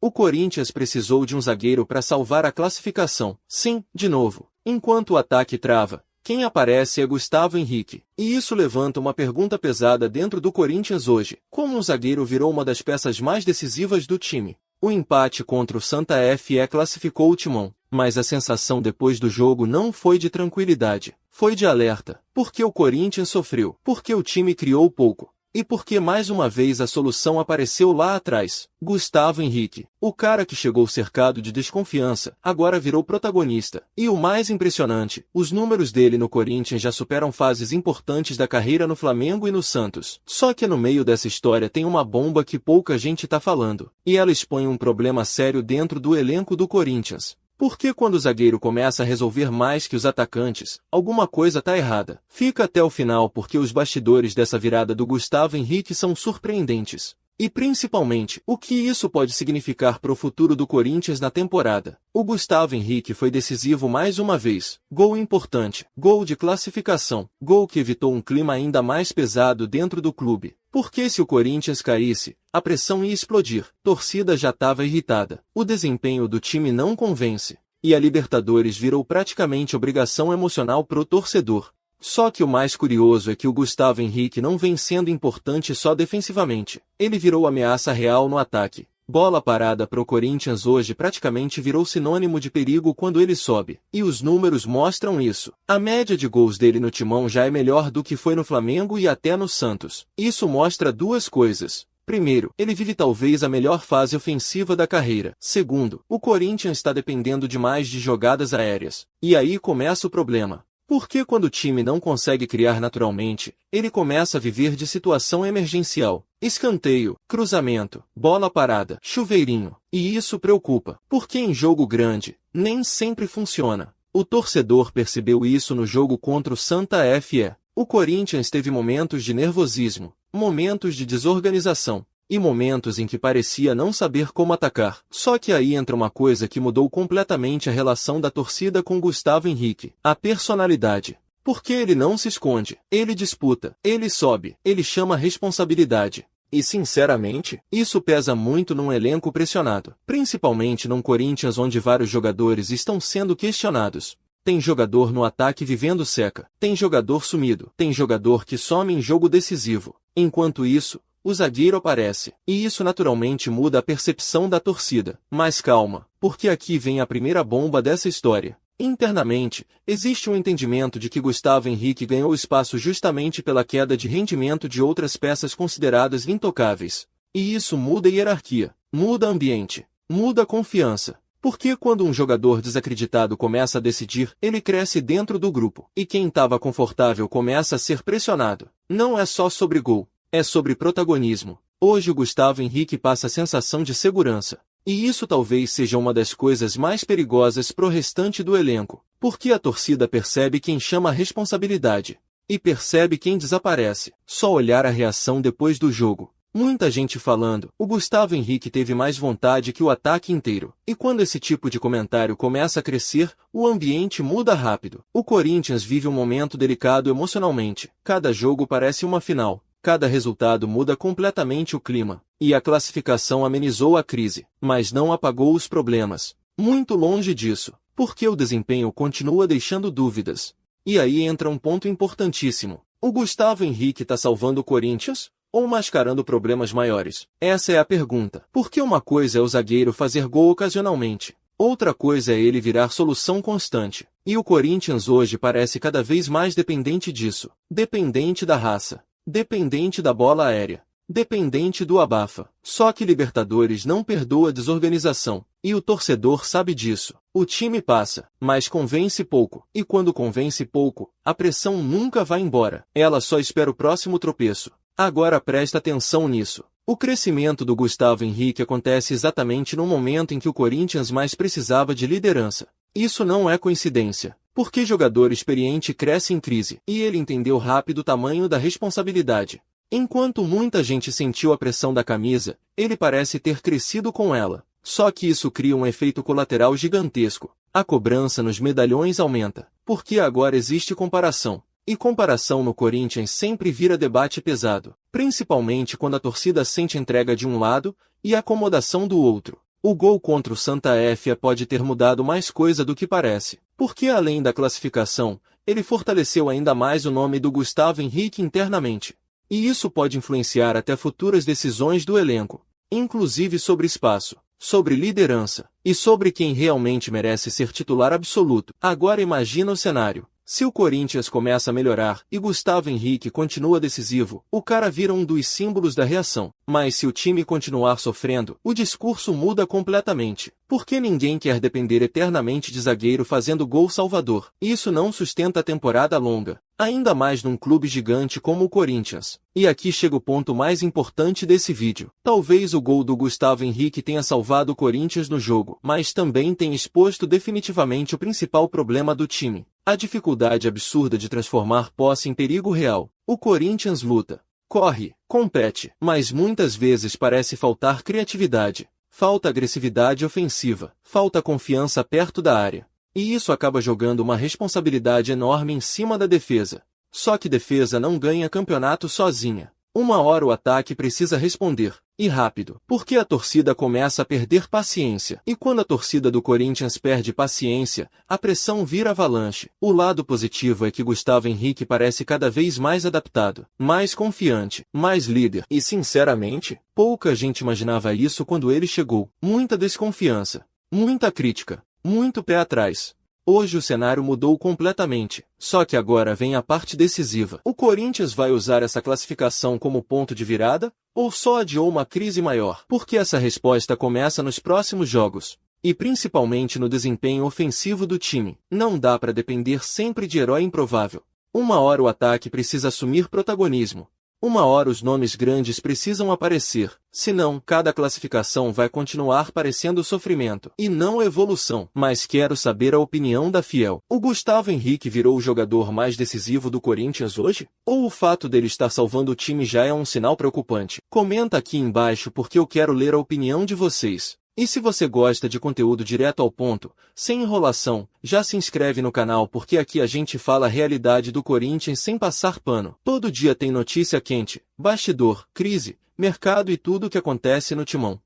O Corinthians precisou de um zagueiro para salvar a classificação. Sim, de novo. Enquanto o ataque trava, quem aparece é Gustavo Henrique. E isso levanta uma pergunta pesada dentro do Corinthians hoje. Como um zagueiro virou uma das peças mais decisivas do time? O empate contra o Santa Fé classificou o Timão, mas a sensação depois do jogo não foi de tranquilidade, foi de alerta. Porque o Corinthians sofreu, porque o time criou pouco, e porque mais uma vez a solução apareceu lá atrás. Gustavo Henrique, o cara que chegou cercado de desconfiança, agora virou protagonista. E o mais impressionante, os números dele no Corinthians já superam fases importantes da carreira no Flamengo e no Santos. Só que no meio dessa história tem uma bomba que pouca gente tá falando, e ela expõe um problema sério dentro do elenco do Corinthians. Porque quando o zagueiro começa a resolver mais que os atacantes, alguma coisa tá errada. Fica até o final porque os bastidores dessa virada do Gustavo Henrique são surpreendentes. E principalmente, o que isso pode significar para o futuro do Corinthians na temporada. O Gustavo Henrique foi decisivo mais uma vez. Gol importante, gol de classificação, gol que evitou um clima ainda mais pesado dentro do clube. Porque se o Corinthians caísse, a pressão ia explodir. Torcida já estava irritada. O desempenho do time não convence. E a Libertadores virou praticamente obrigação emocional pro torcedor. Só que o mais curioso é que o Gustavo Henrique não vem sendo importante só defensivamente. Ele virou ameaça real no ataque. Bola parada pro Corinthians hoje praticamente virou sinônimo de perigo quando ele sobe. E os números mostram isso. A média de gols dele no Timão já é melhor do que foi no Flamengo e até no Santos. Isso mostra duas coisas. Primeiro, ele vive talvez a melhor fase ofensiva da carreira. Segundo, o Corinthians está dependendo demais de jogadas aéreas. E aí começa o problema. Porque quando o time não consegue criar naturalmente, ele começa a viver de situação emergencial. Escanteio, cruzamento, bola parada, chuveirinho. E isso preocupa, porque em jogo grande, nem sempre funciona. O torcedor percebeu isso no jogo contra o Santa Fé. O Corinthians teve momentos de nervosismo, momentos de desorganização, e momentos em que parecia não saber como atacar. Só que aí entra uma coisa que mudou completamente a relação da torcida com Gustavo Henrique: a personalidade. Porque ele não se esconde, ele disputa, ele sobe, ele chama responsabilidade. E sinceramente, isso pesa muito num elenco pressionado, principalmente num Corinthians onde vários jogadores estão sendo questionados. Tem jogador no ataque vivendo seca, tem jogador sumido, tem jogador que some em jogo decisivo. Enquanto isso, o zagueiro aparece, e isso naturalmente muda a percepção da torcida. Mas calma, porque aqui vem a primeira bomba dessa história. Internamente, existe um entendimento de que Gustavo Henrique ganhou espaço justamente pela queda de rendimento de outras peças consideradas intocáveis. E isso muda a hierarquia, muda ambiente, muda a confiança. Porque quando um jogador desacreditado começa a decidir, ele cresce dentro do grupo. E quem estava confortável começa a ser pressionado. Não é só sobre gol. É sobre protagonismo. Hoje o Gustavo Henrique passa a sensação de segurança. E isso talvez seja uma das coisas mais perigosas pro restante do elenco. Porque a torcida percebe quem chama a responsabilidade. E percebe quem desaparece. Só olhar a reação depois do jogo. Muita gente falando, o Gustavo Henrique teve mais vontade que o ataque inteiro. E quando esse tipo de comentário começa a crescer, o ambiente muda rápido. O Corinthians vive um momento delicado emocionalmente. Cada jogo parece uma final. Cada resultado muda completamente o clima, e a classificação amenizou a crise, mas não apagou os problemas. Muito longe disso, porque o desempenho continua deixando dúvidas. E aí entra um ponto importantíssimo. O Gustavo Henrique está salvando o Corinthians, ou mascarando problemas maiores? Essa é a pergunta. Porque uma coisa é o zagueiro fazer gol ocasionalmente, outra coisa é ele virar solução constante. E o Corinthians hoje parece cada vez mais dependente disso, dependente da raça. Dependente da bola aérea. Dependente do abafa. Só que Libertadores não perdoa desorganização. E o torcedor sabe disso. O time passa, mas convence pouco. E quando convence pouco, a pressão nunca vai embora. Ela só espera o próximo tropeço. Agora presta atenção nisso. O crescimento do Gustavo Henrique acontece exatamente no momento em que o Corinthians mais precisava de liderança. Isso não é coincidência. Porque jogador experiente cresce em crise, e ele entendeu rápido o tamanho da responsabilidade. Enquanto muita gente sentiu a pressão da camisa, ele parece ter crescido com ela. Só que isso cria um efeito colateral gigantesco. A cobrança nos medalhões aumenta, porque agora existe comparação. E comparação no Corinthians sempre vira debate pesado, principalmente quando a torcida sente entrega de um lado e acomodação do outro. O gol contra o Santa Fé pode ter mudado mais coisa do que parece, porque além da classificação, ele fortaleceu ainda mais o nome do Gustavo Henrique internamente. E isso pode influenciar até futuras decisões do elenco, inclusive sobre espaço, sobre liderança, e sobre quem realmente merece ser titular absoluto. Agora imagina o cenário. Se o Corinthians começa a melhorar e Gustavo Henrique continua decisivo, o cara vira um dos símbolos da reação. Mas se o time continuar sofrendo, o discurso muda completamente. Porque ninguém quer depender eternamente de zagueiro fazendo gol salvador. Isso não sustenta a temporada longa. Ainda mais num clube gigante como o Corinthians. E aqui chega o ponto mais importante desse vídeo. Talvez o gol do Gustavo Henrique tenha salvado o Corinthians no jogo, mas também tenha exposto definitivamente o principal problema do time. A dificuldade absurda de transformar posse em perigo real. O Corinthians luta, corre, compete, mas muitas vezes parece faltar criatividade. Falta agressividade ofensiva, falta confiança perto da área. E isso acaba jogando uma responsabilidade enorme em cima da defesa. Só que defesa não ganha campeonato sozinha. Uma hora o ataque precisa responder, e rápido, porque a torcida começa a perder paciência. E quando a torcida do Corinthians perde paciência, a pressão vira avalanche. O lado positivo é que Gustavo Henrique parece cada vez mais adaptado, mais confiante, mais líder. E sinceramente, pouca gente imaginava isso quando ele chegou. Muita desconfiança, muita crítica, muito pé atrás. Hoje o cenário mudou completamente, só que agora vem a parte decisiva. O Corinthians vai usar essa classificação como ponto de virada? Ou só adiou uma crise maior? Porque essa resposta começa nos próximos jogos. E principalmente no desempenho ofensivo do time. Não dá para depender sempre de herói improvável. Uma hora o ataque precisa assumir protagonismo. Uma hora os nomes grandes precisam aparecer, senão cada classificação vai continuar parecendo sofrimento e não evolução. Mas quero saber a opinião da Fiel. O Gustavo Henrique virou o jogador mais decisivo do Corinthians hoje? Ou o fato dele estar salvando o time já é um sinal preocupante? Comenta aqui embaixo porque eu quero ler a opinião de vocês. E se você gosta de conteúdo direto ao ponto, sem enrolação, já se inscreve no canal porque aqui a gente fala a realidade do Corinthians sem passar pano. Todo dia tem notícia quente, bastidor, crise, mercado e tudo o que acontece no timão.